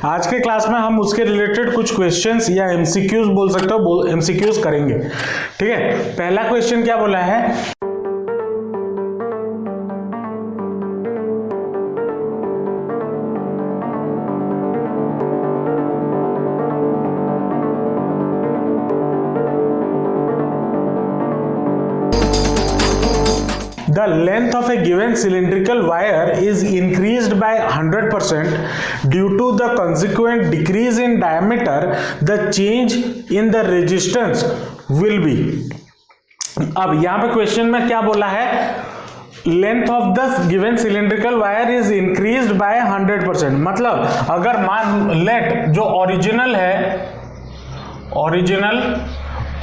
आज के क्लास में हम उसके रिलेटेड कुछ क्वेश्चंस या एमसीक्यूज बोल सकते हो, एमसीक्यूज करेंगे। ठीक है, पहला क्वेश्चन क्या बोला है, the length of a given cylindrical wire is increased by 100% due to the consequent decrease in diameter. The change in the resistance will be. अब यहां पे क्वेश्चन में क्या बोला है, length of the given cylindrical wire is increased by 100%। मतलब अगर मान लेट जो ओरिजिनल है, ओरिजिनल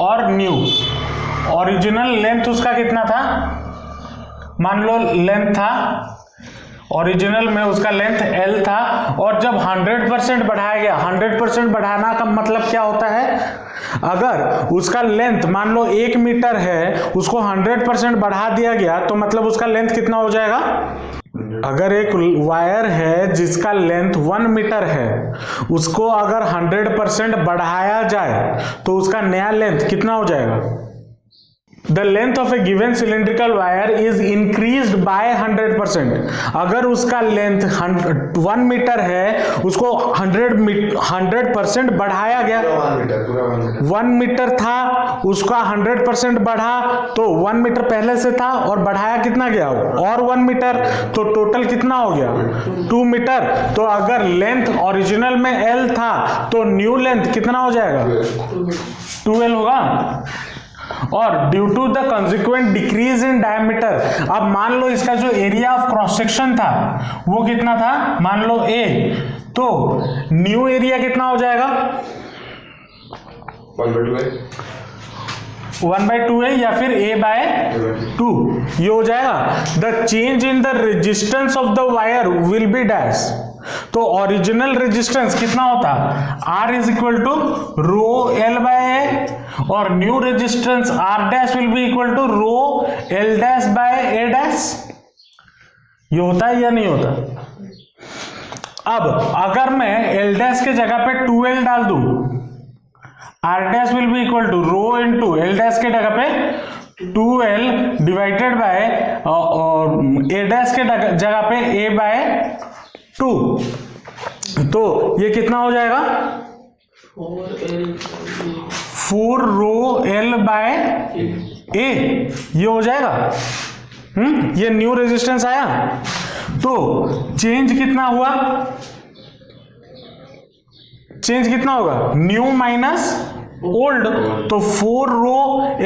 और न्यू, ओरिजिनल लेंथ उसका कितना था, मान लो लेंथ था ओरिजिनल में उसका लेंथ L था, और जब 100% बढ़ाया गया, 100% बढ़ाना का मतलब क्या होता है, अगर उसका लेंथ मान लो 1 मीटर है, उसको 100% बढ़ा दिया गया तो मतलब उसका लेंथ कितना हो जाएगा। अगर एक वायर है जिसका लेंथ 1 मीटर है, उसको अगर 100% बढ़ाया जाए तो उसका नया लेंथ कितना हो जाएगा। The length of a given cylindrical wire is increased by 100%। अगर उसका लेंथ 1 मीटर है, उसको 100% बढ़ाया गया, 1 मीटर था उसका 100% बढ़ा, तो 1 मीटर पहले से था और बढ़ाया कितना गया और 1 मीटर, तो टोटल कितना हो गया 2 मीटर। तो अगर लेंथ ओरिजिनल में L था तो न्यू लेंथ कितना हो जाएगा 2L होगा। और due to the consequent decrease in diameter, अब मान लो इसका जो एरिया ऑफ क्रॉस सेक्शन था वो कितना था, मान लो A, तो न्यू एरिया कितना हो जाएगा 1/2A या फिर A/2 ये हो जाएगा। The change in the resistance of the wire will be dash. तो ओरिजिनल रेजिस्टेंस कितना होता, R is equal to rho L/A, और new resistance R dash will be equal to rho L dash by A dash. ये होता है या नहीं होता। अब अगर मैं L डैश के जगह पे 2L डाल दूं, R dash will be equal to rho into L dash के जगह पे 2L divided by A dash के जगह पे A/2, तो ये कितना हो जाएगा 4 रो L/A, ये हो जाएगा। ये न्यू रेजिस्टेंस आया, तो चेंज कितना हुआ, चेंज कितना होगा न्यू माइनस ओल्ड, तो 4 रो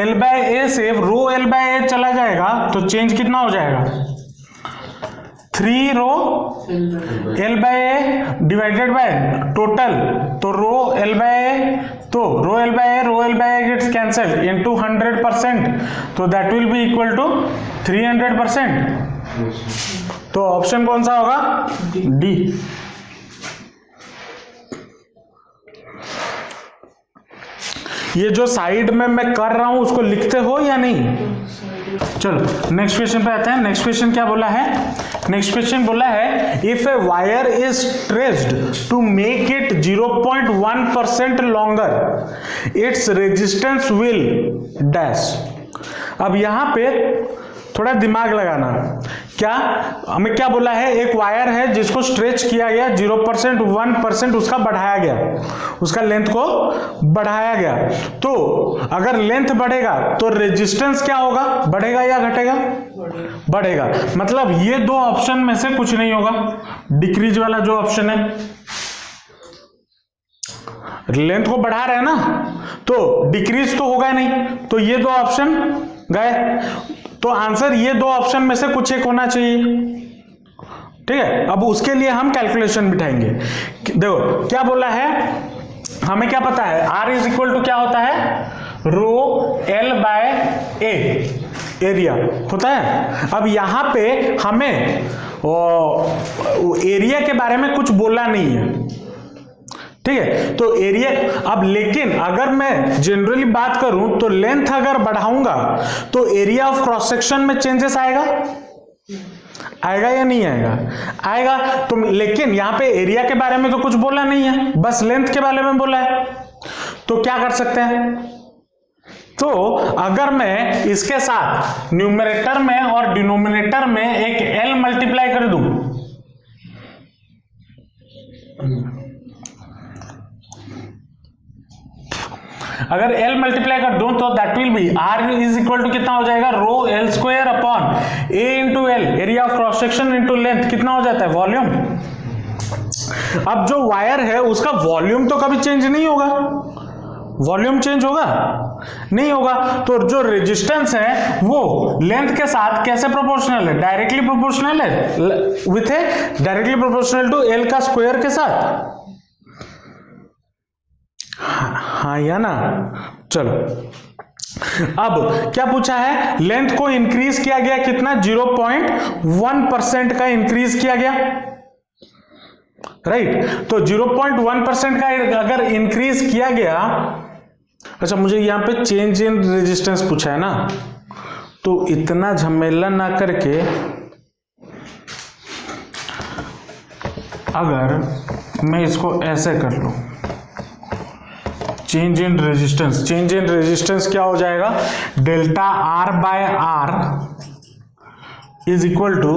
L/A से रो L/A चला जाएगा, तो चेंज कितना हो जाएगा 3 रो L/A डिवाइडेड बाय टोटल, तो रो L/A, तो रो L/A गेट्स कैंसिल्ड इनटू 100%, तो that will be equal to 300%। तो ऑप्शन कौन सा होगा, डी। ये जो साइड में मैं कर रहा हूं उसको लिखते हो या नहीं। चलो नेक्स्ट क्वेश्चन पे आते हैं। नेक्स्ट क्वेश्चन क्या बोला है, नेक्स्ट क्वेश्चन बोला है if a wire is stretched to make it 0.1% longer its resistance will dash. अब यहां पे थोड़ा दिमाग लगाना, क्या हमें क्या बोला है, एक वायर है जिसको स्ट्रेच किया गया 0.1% उसका बढ़ाया गया, उसका लेंथ को बढ़ाया गया, तो अगर लेंथ बढ़ेगा तो रेजिस्टेंस क्या होगा, बढ़ेगा या घटेगा, बढ़ेगा। मतलब ये दो ऑप्शन में से कुछ नहीं होगा, डिक्रीज वाला जो ऑप्शन है, लेंथ को बढ़ा रहे हैं ना, तो डिक्रीज तो होगा नहीं, तो ये दो ऑप्शन गए। तो आंसर ये दो ऑप्शन में से कुछ एक होना चाहिए। ठीक है, अब उसके लिए हम कैलकुलेशन बिठाएंगे। देखो क्या बोला है, हमें क्या पता है R इज इक्वल टू क्या होता है, रो L/A एरिया होता है। अब यहां पे हमें एरिया के बारे में कुछ बोला नहीं है, ठीक है, तो एरिया। अब लेकिन अगर मैं जनरली बात करूं तो लेंथ अगर बढ़ाऊंगा तो एरिया ऑफ क्रॉस सेक्शन में चेंजेस आएगा, आएगा या नहीं आएगा? आएगा। तो लेकिन यहाँ पे एरिया के बारे में तो कुछ बोला नहीं है, बस लेंथ के बारे में बोला है। तो क्या कर सकते हैं? तो अगर मैं इसके साथ न्यूमरेटर में और डिनोमिनेटर में एक L मल्टीप्लाई कर दूं, अगर L मल्टीप्लाई कर दूं तो that will be R is equal to कितना हो जाएगा? Rho L square upon A into L, area of cross section into length, कितना हो जाता है? वॉल्यूम। अब जो वायर है उसका वॉल्यूम तो कभी चेंज नहीं होगा, वॉल्यूम चेंज होगा? नहीं होगा। तो जो रेजिस्टेंस है वो लेंथ के साथ कैसे प्रोपोर्शनल है? डायरेक्टली प्रोपोर्शनल है, with a directly proportional to L का स्क्वायर के साथ। हाँ या ना? चलो, अब क्या पूछा है? लेंथ को इंक्रीज किया गया कितना? 0.1% का इंक्रीज किया गया, राइट? तो 0.1% का अगर इंक्रीज किया गया, अच्छा मुझे यहां पे चेंज इन रेजिस्टेंस पूछा है ना, तो इतना झमेला ना करके अगर मैं इसको ऐसे कर लूं, change in resistance, change in resistance क्या हो जाएगा? Delta R by R is equal to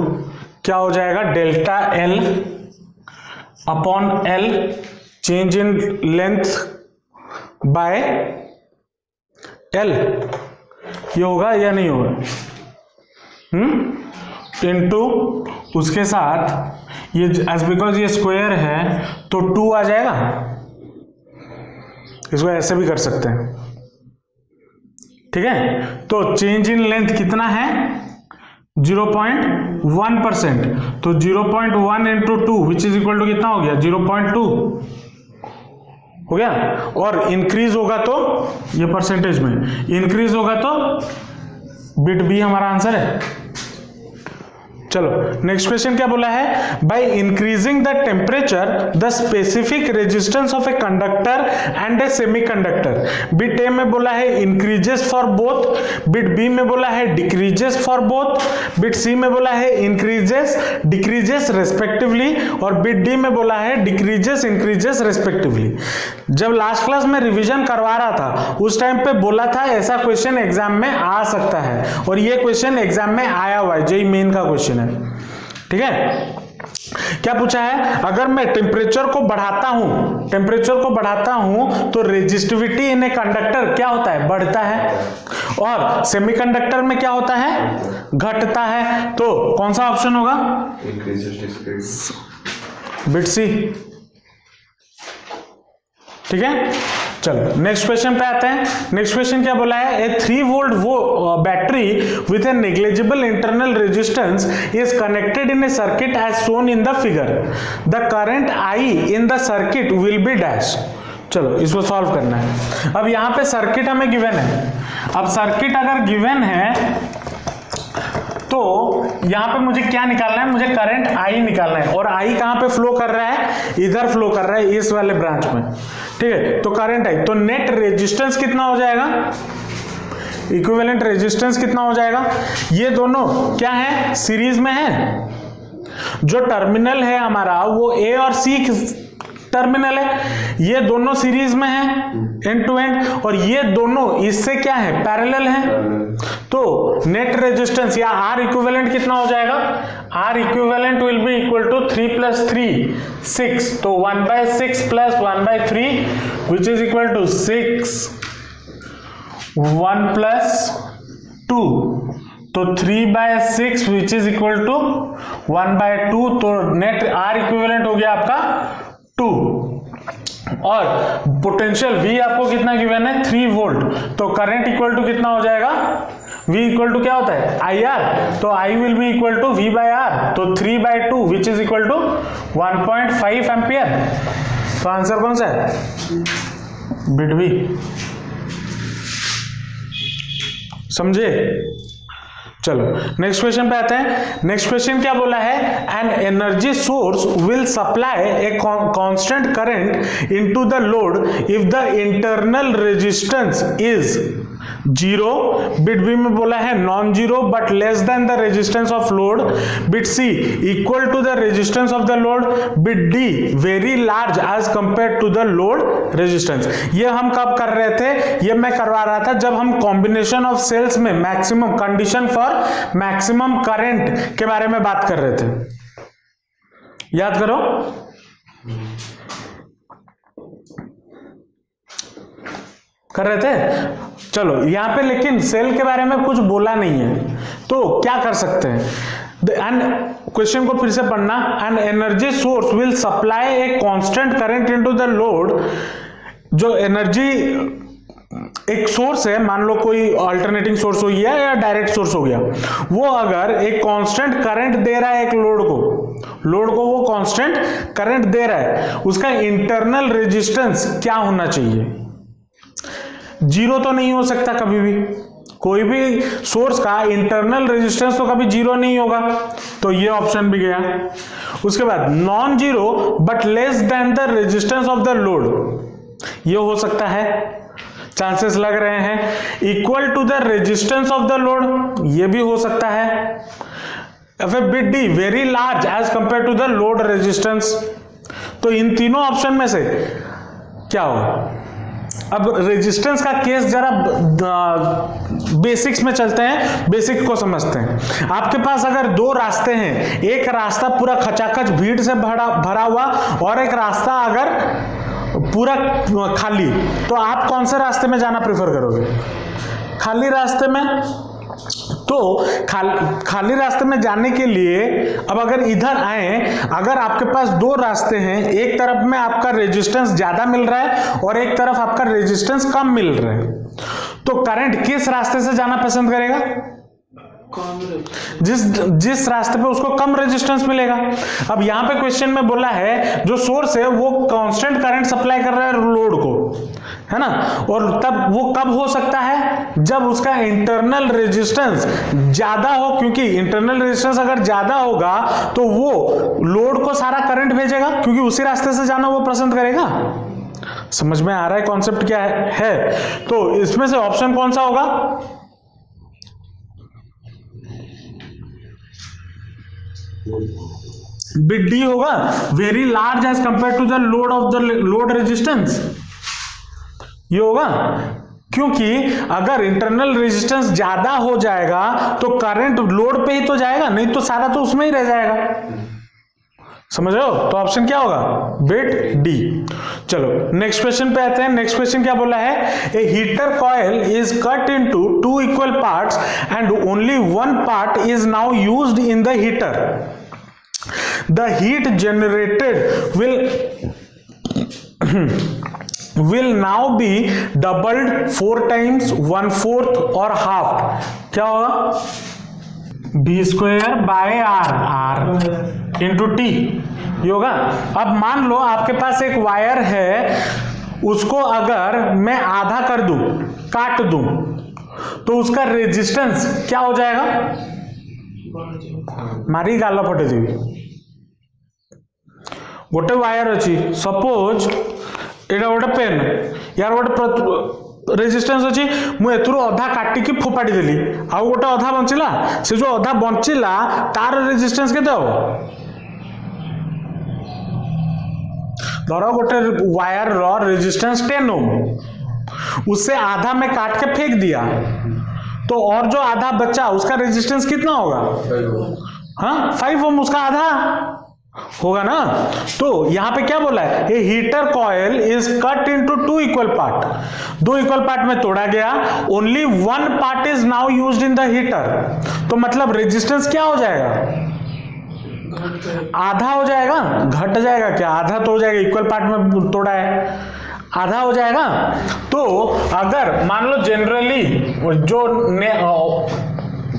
क्या हो जाएगा? Delta L upon L, change in length by L, ये होगा या नहीं होगा? इनटू उसके साथ ये एज बिकॉज ये स्क्वायर है तो 2 आ जाएगा। इसको ऐसे भी कर सकते हैं, ठीक है? तो चेंज इन लेंथ कितना है? 0.1%, तो 0.1 into 2 which is equal to कितना हो गया? 0.2 हो गया। और इंक्रीज होगा तो ये परसेंटेज में इंक्रीज होगा तो बिट बी हमारा आंसर है। चलो नेक्स्ट क्वेश्चन क्या बोला है? By increasing the temperature the specific resistance of a conductor and a semiconductor. Bit A में बोला है increases for both, bit B में बोला है decreases for both, bit C में बोला है इंक्रीजेस डिक्रीजेस रेस्पेक्टिवली, और बिट डी में बोला है डिक्रीजेस इंक्रीजेस रेस्पेक्टिवली। जब लास्ट क्लास में रिवीजन करवा रहा था उस टाइम पे बोला था ऐसा क्वेश्चन एग्जाम में आ सकता है, और ये क्वेश्चन एग्जाम में आया हुआ है, जेईई मेन का क्वेश्चन है, ठीक है? क्या पूछा है? अगर मैं टेम्परेचर को बढ़ाता हूं तो रेजिस्टिविटी इन ए कंडक्टर क्या होता है? बढ़ता है, और सेमीकंडक्टर में क्या होता है? घटता है। तो कौन सा ऑप्शन होगा? बिट सी, ठीक है? चलो नेक्स्ट क्वेश्चन पे आते हैं। नेक्स्ट क्वेश्चन क्या बोला है? A 3 volt battery with a negligible internal resistance is connected in a circuit as shown in the figure. The current I in the circuit will be dash. चलो इसको solve करना है। अब यहां पे सर्किट हमें गिवन है। अब सर्किट अगर गिवन है तो यहां पे मुझे क्या निकालना है? मुझे करंट आई निकालना है, और आई कहां पे फ्लो कर रहा है? इधर फ्लो कर रहा है, इस वाले ब्रांच में, ठीक है? तो करंट आई, तो नेट रेजिस्टेंस कितना हो जाएगा? इक्विवेलेंट रेजिस्टेंस कितना हो जाएगा? ये दोनों क्या है? सीरीज में है। जो टर्मिनल है हमारा वो ए और सी टर्मिनल है, ये दोनों सीरीज में है एंड टू एंड, और ये दोनों इससे क्या है? पैरेलल है। तो नेट रेजिस्टेंस या आर इक्विवेलेंट कितना हो जाएगा? R equivalent will be equal to 3 + 3 6, तो 1/6 + 1/3 विच इज इक्वल टू 6, 1 + 2, तो 3/6 विच इज इक्वल टू 1/2, तो नेट आर इक्विवेलेंट हो गया आपका 2, और पोटेंशियल V आपको कितना गिवन है? 3 वोल्ट, तो करंट इक्वल टू कितना हो जाएगा? V इक्वल टू क्या होता है? IR, तो I will be equal to V/R, तो 3/2 which is equal to 1.5 ampere. तो आंसर कौन सा है? Bit B. समझे? चलो नेक्स्ट क्वेश्चन पे आते हैं। नेक्स्ट क्वेश्चन क्या बोला है? An energy source will supply a constant current into the load if the internal resistance is zero, bit B में बोला है non zero but less than the resistance of load, bit C equal to the resistance of the load, bit D very large as compare to the load resistance. ये हम कब कर रहे थे? ये मैं करवा रहा था जब हम कॉम्बिनेशन ऑफ सेल्स में maximum condition for maximum current के बारे में बात कर रहे थे। याद करो, कर रहे थे। चलो यहां पे लेकिन सेल के बारे में कुछ बोला नहीं है, तो क्या कर सकते हैं? एंड क्वेश्चन को फिर से पढ़ना। An energy source will supply a constant current into the load. जो एनर्जी एक सोर्स है, मान लो कोई अल्टरनेटिंग सोर्स हो गया या डायरेक्ट सोर्स हो गया, वो अगर एक कांस्टेंट करंट दे रहा है एक लोड को वो कांस्टेंट करंट दे रहा है, उसका इंटरनल रेजिस्टेंस क्या होना चाहिए? जीरो तो नहीं हो सकता कभी भी, कोई भी सोर्स का इंटरनल रेजिस्टेंस तो कभी जीरो नहीं होगा, तो ये ऑप्शन भी गया। उसके बाद non zero but less than the resistance of the load, ये हो सकता है, चांसेस लग रहे हैं। Equal to the resistance of the load, ये भी हो सकता है। फिर bit D very large as compare to the load resistance. तो इन तीनों ऑप्शन में से क्या होगा? अब रेजिस्टेंस का केस जरा बेसिक्स में चलते हैं, बेसिक को समझते हैं। आपके पास अगर दो रास्ते हैं, एक रास्ता पूरा खचाखच भीड़ से भरा हुआ और एक रास्ता अगर पूरा खाली, तो आप कौन से रास्ते में जाना प्रेफर करोगे? खाली रास्ते में। तो खाली रास्ते में जाने के लिए अब अगर इधर आए, अगर आपके पास दो रास्ते हैं, एक तरफ में आपका रेजिस्टेंस ज्यादा मिल रहा है और एक तरफ आपका रेजिस्टेंस कम मिल रहा है, तो करंट किस रास्ते से जाना पसंद करेगा? जिस रास्ते पे उसको कम रेजिस्टेंस मिलेगा। अब यहां पे क्वेश्चन में बोला है जो सोर्स है वो कांस्टेंट करंट सप्लाई कर रहा है लोड को, है ना, और तब वो कब हो सकता है? जब उसका इंटरनल रेजिस्टेंस ज्यादा हो, क्योंकि इंटरनल रेजिस्टेंस अगर ज्यादा होगा तो वो लोड को सारा करंट भेजेगा, क्योंकि उसी रास्ते से जाना वो पसंद करेगा। समझ में आ रहा है कॉन्सेप्ट क्या है? तो इसमें से ऑप्शन कौन सा होगा? बिट डी होगा, very large as compare to the load of the load resistance, ये होगा। क्योंकि अगर इंटरनल रेजिस्टेंस ज्यादा हो जाएगा तो करंट लोड पे ही तो जाएगा, नहीं तो सारा तो उसमें ही रह जाएगा। समझ रहे हो? तो ऑप्शन क्या होगा? Bit D. चलो नेक्स्ट क्वेश्चन पे आते हैं। नेक्स्ट क्वेश्चन क्या बोला है? A heater coil is cut into two equal parts and only one part is now used in the heater. The heat generated will now be doubled 4 times, 1/4 और half। क्या होगा? b square by r into T, ये होगा। अब मान लो आपके पास एक wire है, उसको अगर मैं आधा कर दूं, काट दूं, तो उसका रेजिस्टेंस क्या हो जाएगा? मारी गाल फटे देवी। गोटे वायर अच्छी, सपोज एटा गोटे पेन, यार गोटे रेजिस्टेंस अच्छी, मुझे अधा काटिकी फोपाड़ी देली, आउ गोटे अधा बंचिला, से जो अधा बंचिला तार रेजिस्टेंस केते हो? धरो गोटे वायर रो रेजिस्टेंस 10 ओम, उससे आधा में काट के फेंक दिया, तो और जो आधा बचा उसका रेजिस्टेंस कितना होगा? हाँ, 5 ओम उसका आधा होगा ना। तो यहां पे क्या बोला है? A heater coil is cut into two equal part, दो इक्वल पार्ट में तोड़ा गया, only one part is now used in the heater. तो मतलब रेजिस्टेंस क्या हो जाएगा? आधा हो जाएगा, घट जाएगा क्या? आधा तो हो जाएगा, इक्वल पार्ट में तोड़ा है, आधा हो जाएगा। तो अगर मान लो जनरली जो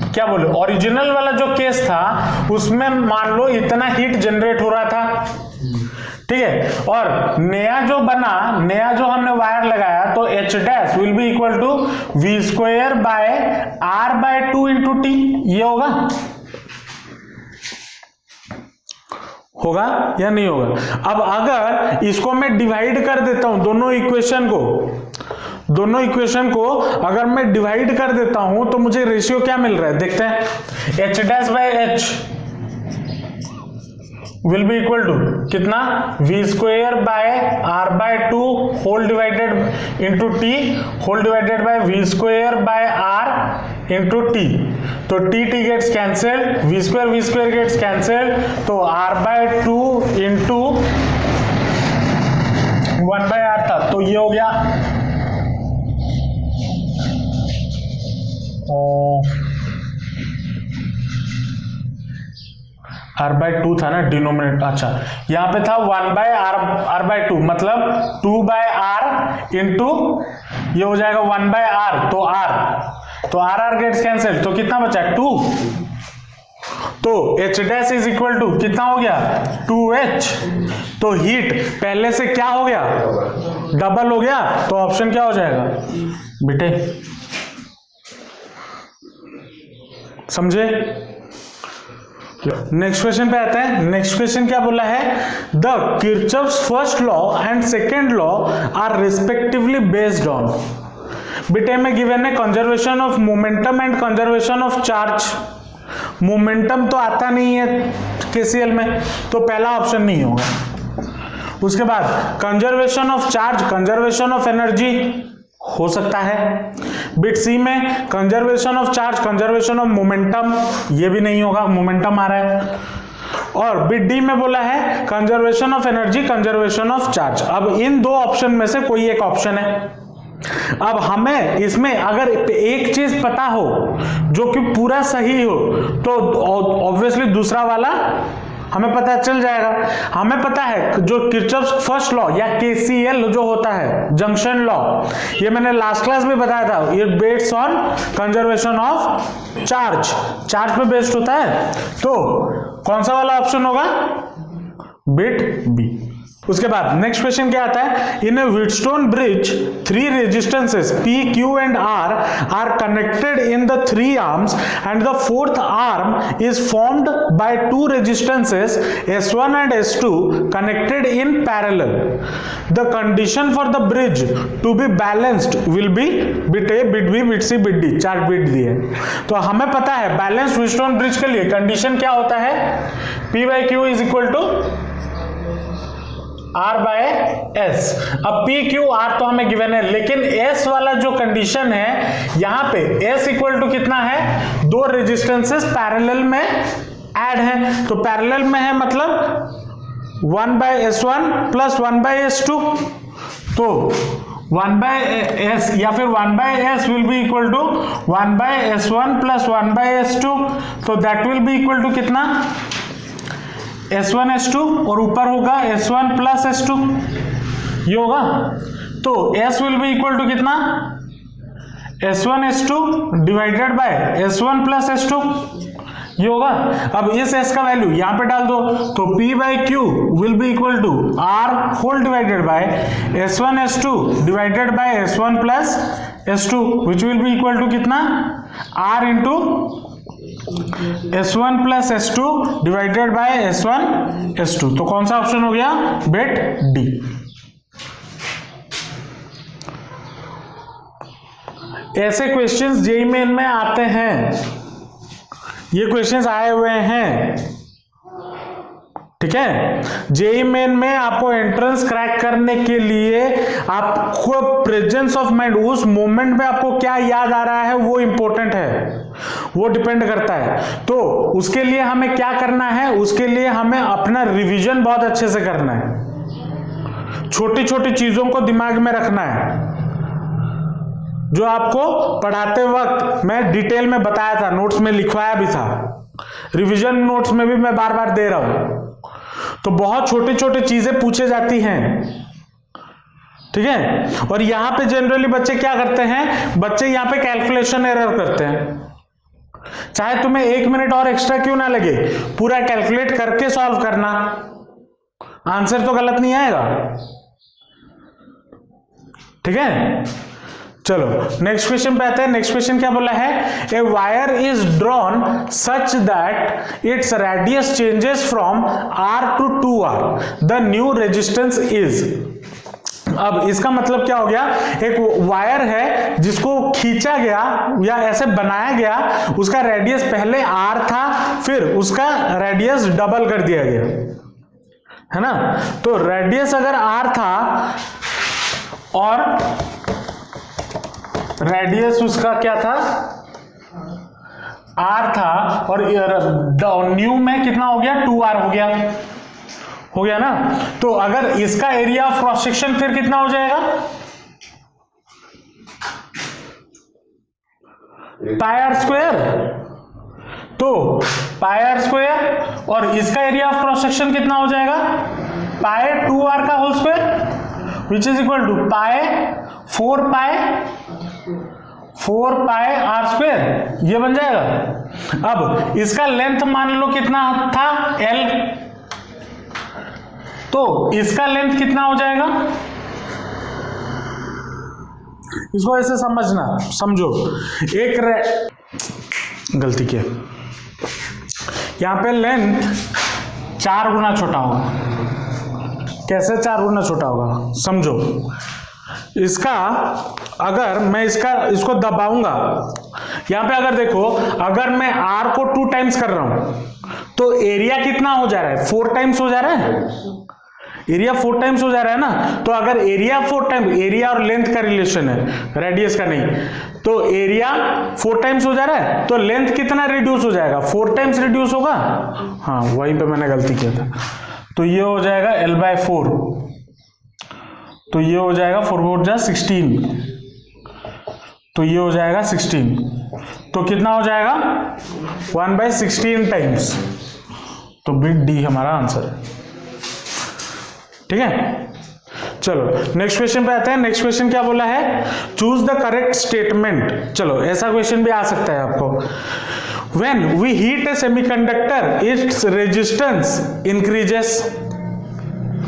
क्या बोले ओरिजिनल वाला जो केस था, उसमें मान लो इतना हीट जनरेट हो रहा था, ठीक है, और नया जो बना, नया जो हमने वायर लगाया, तो H dash will be equal to V square by R by 2 into T, ये होगा या नहीं होगा? अब अगर इसको मैं डिवाइड कर देता हूं दोनों इक्वेशन को, दोनों इक्वेशन को अगर मैं डिवाइड कर देता हूं तो मुझे रेशियो क्या मिल रहा है, देखते हैं। h dash by h will be equal to कितना, v square by r by 2 whole divided into t whole divided by v square by r into t। तो t gets cancelled, v square gets cancelled, तो r by 2 into 1 by r था, तो ये हो गया r by 2 था ना denominator, अच्छा यहाँ पे था 1 बाय r बाय 2, मतलब 2 बाय r इंटू ये हो जाएगा 1 बाय r, तो r गेट्स कैंसिल, तो कितना बचा 2। तो h dash is equal to कितना हो गया 2h। तो हीट पहले से क्या हो गया, डबल हो गया, तो ऑप्शन क्या हो जाएगा बेटे, समझे। नेक्स्ट क्वेश्चन पे आते हैं। नेक्स्ट क्वेश्चन क्या बोला है, the Kirchhoff's first law and second law are respectively based on. बेटे में गिवन है conservation of momentum and conservation of charge. Momentum तो आता नहीं है केसीएल में, तो पहला ऑप्शन नहीं होगा। उसके बाद conservation of charge, conservation of energy हो सकता है। बिट सी में conservation of charge, conservation of momentum, ये भी नहीं होगा, मोमेंटम आ रहा है। और बिट डी में बोला है conservation of energy, conservation of charge. अब इन दो ऑप्शन में से कोई एक ऑप्शन है। अब हमें इसमें अगर एक चीज पता हो जो कि पूरा सही हो तो ऑब्वियसली दूसरा वाला हमें पता चल जाएगा। हमें पता है जो किरचॉफ्स फर्स्ट लॉ या केसीएल जो होता है, जंक्शन लॉ, ये मैंने लास्ट क्लास में बताया था, ये based on conservation of charge, charge पे बेस्ड होता है। तो कौन सा वाला ऑप्शन होगा, बिट बी। उसके बाद नेक्स्ट क्वेश्चन क्या आता है, in a Wheatstone bridge 3 resistances P, Q and R are connected in the 3 arms and the 4th arm is formed by 2 resistances S1 and S2 connected in parallel. The condition for the bridge to be balanced will be bit A, bit B, bit C, bit D। 4 bit दिए। तो हमें पता है balanced Wheatstone bridge के लिए condition क्या होता है, P by Q is equal to R by S। अब P Q R तो हमें गिवन है, लेकिन S वाला जो कंडीशन है यहाँ पे S इक्वल टू कितना है, 2 रेजिस्टेंसेस पैरेलल में ऐड है। तो पैरेलल में है मतलब 1 by S1 plus 1 by S2। तो 1 बाय S या फिर 1 by S will be equal to 1 by S1 plus 1 by S2। तो that will be equal to कितना, S1 S2 और ऊपर होगा S1 प्लस S2, ये होगा। तो S will be equal to कितना, S1 S2 divided by S1 plus S2, ये होगा। अब इस S का वैल्यू यहाँ पे डाल दो, तो P by Q will be equal to R whole divided by S1 S2 divided by S1 plus S2 which will be equal to कितना, R into S1 plus S2 divided by S1 S2। तो कौन सा option हो गया, bit D. ऐसे questions JEE Main में आते हैं, ये क्वेश्चंस आए हुए हैं, ठीक है। जेईई मेन में आपको एंट्रेंस क्रैक करने के लिए आपको प्रेजेंस ऑफ माइंड, उस मोमेंट में आपको क्या याद आ रहा है वो इंपॉर्टेंट है, वो डिपेंड करता है। तो उसके लिए हमें क्या करना है, उसके लिए हमें अपना रिवीजन बहुत अच्छे से करना है, छोटी छोटी चीजों को दिमाग में रखना है, जो आपको पढ़ाते वक्त मैं डिटेल में बताया था, नोट्स में लिखवाया भी था, रिवीजन नोट्स में भी मैं बार बार दे रहा हूं। तो बहुत छोटी छोटी चीजें पूछे जाती हैं, ठीक है। और यहां पे जनरली बच्चे क्या करते हैं, बच्चे यहां पे कैलकुलेशन एरर करते हैं। चाहे तुम्हें 1 मिनट और एक्स्ट्रा क्यों ना लगे, पूरा कैलकुलेट करके सॉल्व करना, आंसर तो गलत नहीं आएगा, ठीक है। चलो नेक्स्ट क्वेश्चन पे आते हैं। नेक्स्ट क्वेश्चन क्या बोला है, a wire is drawn such that its radius changes from R to 2R, the new resistance is. अब इसका मतलब क्या हो गया, एक वायर है जिसको खींचा गया या ऐसे बनाया गया, उसका रेडियस पहले r था, फिर उसका रेडियस डबल कर दिया गया, है ना। तो रेडियस अगर r था और रेडियस उसका क्या था, r था, और न्यू में कितना हो गया, 2r हो गया ना। तो अगर इसका एरिया ऑफ क्रॉस सेक्शन फिर कितना हो जाएगा, पाई आर स्क्वायर। तो पाई आर स्क्वायर और इसका एरिया ऑफ क्रॉस सेक्शन कितना हो जाएगा, पाई 2r का whole square, which is equal to pi 4 pi r square, ये बन जाएगा। अब इसका लेंथ मान लो कितना था, l, तो इसका लेंथ कितना हो जाएगा, इसको ऐसे समझना, समझो, एक गलती किया, यहां पे लेंथ 4 गुना छोटा होगा। कैसे 4 गुना छोटा होगा, समझो, इसका अगर मैं इसको दबाऊंगा, यहां पे अगर देखो, अगर मैं r को 2 टाइम्स कर रहा हूं तो एरिया कितना हो जा रहा है, 4 टाइम्स हो जा रहा है, एरिया 4 टाइम्स हो जा रहा है ना। तो अगर एरिया 4 टाइम, एरिया और लेंथ का रिलेशन है, रेडियस का नहीं, तो एरिया 4 टाइम्स हो जा रहा है, तो लेंथ कितना रिड्यूस हो जाएगा, 4 टाइम्स रिड्यूस होगा। हाँ, वहीं पे मैंने गलती किया था। तो ये हो जाएगा l/4, तो ये हो जाएगा 4 × 16, तो ये हो जाएगा 16, तो कितना हो जाएगा 1/16 टाइम्स। तो बिट डी हमारा आंसर है, ठीक है। चलो नेक्स्ट क्वेश्चन पे आते हैं। नेक्स्ट क्वेश्चन क्या बोला है, चूज द करेक्ट स्टेटमेंट। चलो ऐसा क्वेश्चन भी आ सकता है आपको, when we heat a semiconductor its resistance increases,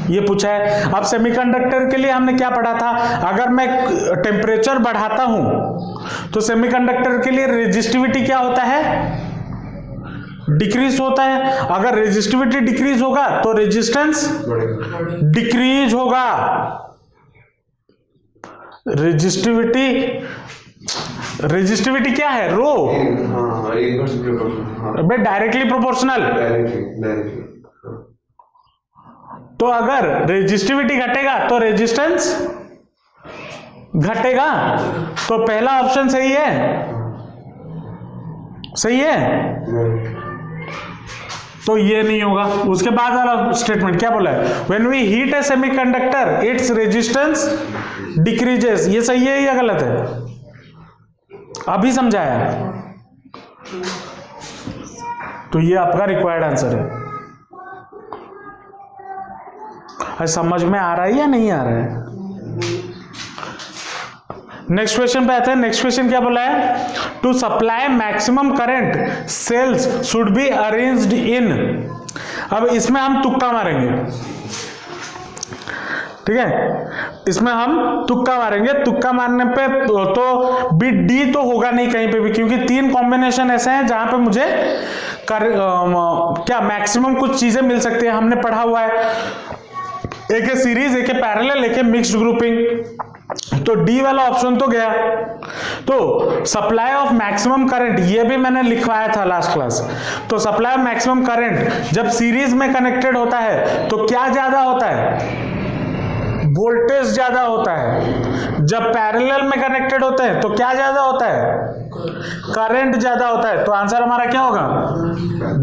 ये पूछा है। अब सेमीकंडक्टर के लिए हमने क्या पढ़ा था, अगर मैं टेम्परेचर बढ़ाता हूं तो सेमीकंडक्टर के लिए रेजिस्टिविटी क्या होता है, डिक्रीज होता है। अगर रेजिस्टिविटी डिक्रीज होगा तो रेजिस्टेंस डिक्रीज होगा। रेजिस्टिविटी क्या है, रो, डायरेक्टली प्रोपोर्शनल। तो अगर रेजिस्टिविटी घटेगा तो रेजिस्टेंस घटेगा। तो पहला ऑप्शन सही है, सही है, तो ये नहीं होगा। उसके बाद वाला स्टेटमेंट क्या बोला है, when we heat a semiconductor its resistance decreases, ये सही है या गलत है, अभी समझाया। तो ये आपका रिक्वायर्ड आंसर है। समझ में आ रहा है या नहीं आ रहा है। नेक्स्ट क्वेश्चन पे आते हैं। नेक्स्ट क्वेश्चन क्या बोला है, to supply maximum current cells should be arranged in. अब इसमें हम तुक्का मारेंगे, ठीक है, इसमें हम तुक्का मारेंगे। तुक्का मारने पे तो बिट डी तो होगा नहीं कहीं पे भी, क्योंकि 3 कॉम्बिनेशन ऐसे हैं जहां पे मुझे क्या मैक्सिमम कुछ चीजें मिल सकती है, हमने पढ़ा हुआ है। एक है सीरीज, एक है पैरेलल, एक है मिक्स्ड ग्रुपिंग। तो डी वाला ऑप्शन तो गया। तो सप्लाई ऑफ मैक्सिमम करंट, ये भी मैंने लिखवाया था लास्ट क्लास। तो सप्लाई ऑफ मैक्सिमम करंट जब सीरीज में कनेक्टेड होता है तो क्या ज्यादा होता है, वोल्टेज ज्यादा होता है। जब पैरेलल में कनेक्टेड होते हैं तो क्या ज्यादा होता है, करंट ज्यादा होता है। तो आंसर हमारा क्या होगा,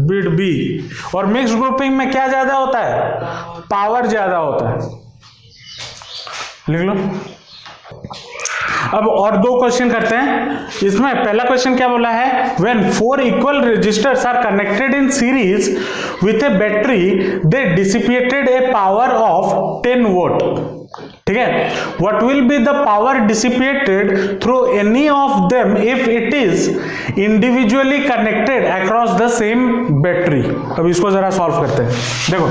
बिट बी। और मिक्स्ड ग्रुपिंग में क्या ज्यादा होता है, पावर ज्यादा होता है। लिख लो। अब और 2 क्वेश्चन करते हैं। इसमें पहला क्वेश्चन क्या बोला है, when 4 equal resistors are connected in series with a battery they dissipated a power of 10 volt. ठीक है, what will be the power dissipated through any of them if it is individually connected across the same battery. अब इसको जरा solve करते हैं। देखो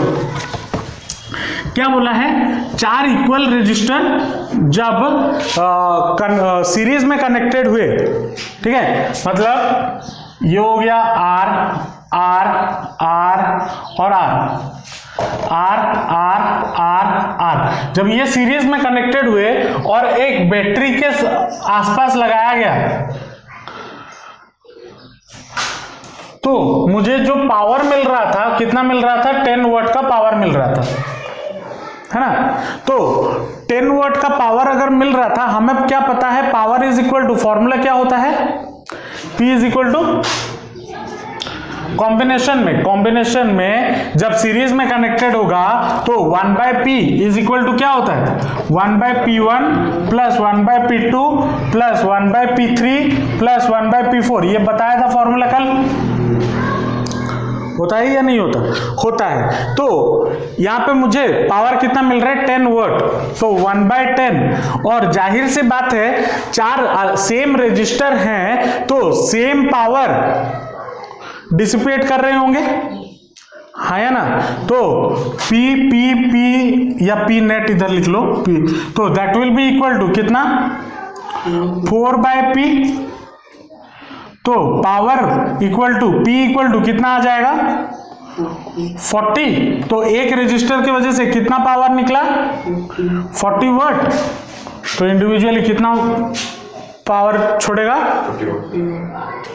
क्या बोला है, 4 इक्वल रेजिस्टर जब सीरीज में कनेक्टेड हुए, ठीक है, मतलब ये हो गया R R R और R। R R R R. जब ये सीरीज में कनेक्टेड हुए और एक बैटरी के आसपास लगाया गया तो मुझे जो पावर मिल रहा था, कितना मिल रहा था, 10 वाट का पावर मिल रहा था, है ना। तो 10 वाट का पावर अगर मिल रहा था, हमें क्या पता है, power is equal to, formula क्या होता है, P is equal to combination में जब सीरीज में कनेक्टेड होगा तो 1/P इज इक्वल टू क्या होता है, 1/P1 plus 1/P2 plus 1/P3 plus 1/P4। ये बताया था फॉर्मूला कल, होता है या नहीं होता, होता है। तो यहां पे मुझे पावर कितना मिल रहा है, 10 वाट, तो 1/10, और जाहिर सी बात है 4 सेम रेजिस्टर हैं तो सेम पावर डिसिपेट कर रहे होंगे, हाँ या ना। तो P P P या P नेट इधर लिख लो P, तो that will be equal to कितना, 4/P, तो power equal to P equal to कितना आ जाएगा, 40। तो एक रेजिस्टर की वजह से कितना पावर निकला, 40 वाट। तो इंडिविजुअली कितना पावर छोड़ेगा,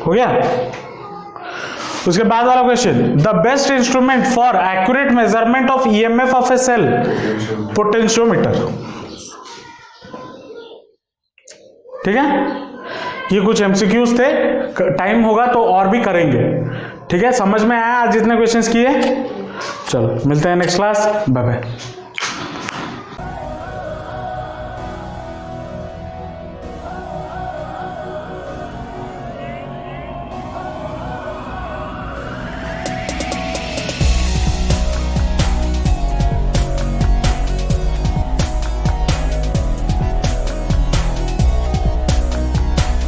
हो गया। उसके बाद वाला question, the best instrument for accurate measurement of EMF of a cell, potentiometer. ठीक है, ये कुछ एमसीक्यूज थे, टाइम होगा तो और भी करेंगे। ठीक है, समझ में आया आज जितने क्वेश्चंस किए। चलो मिलते हैं नेक्स्ट क्लास, बाय बाय।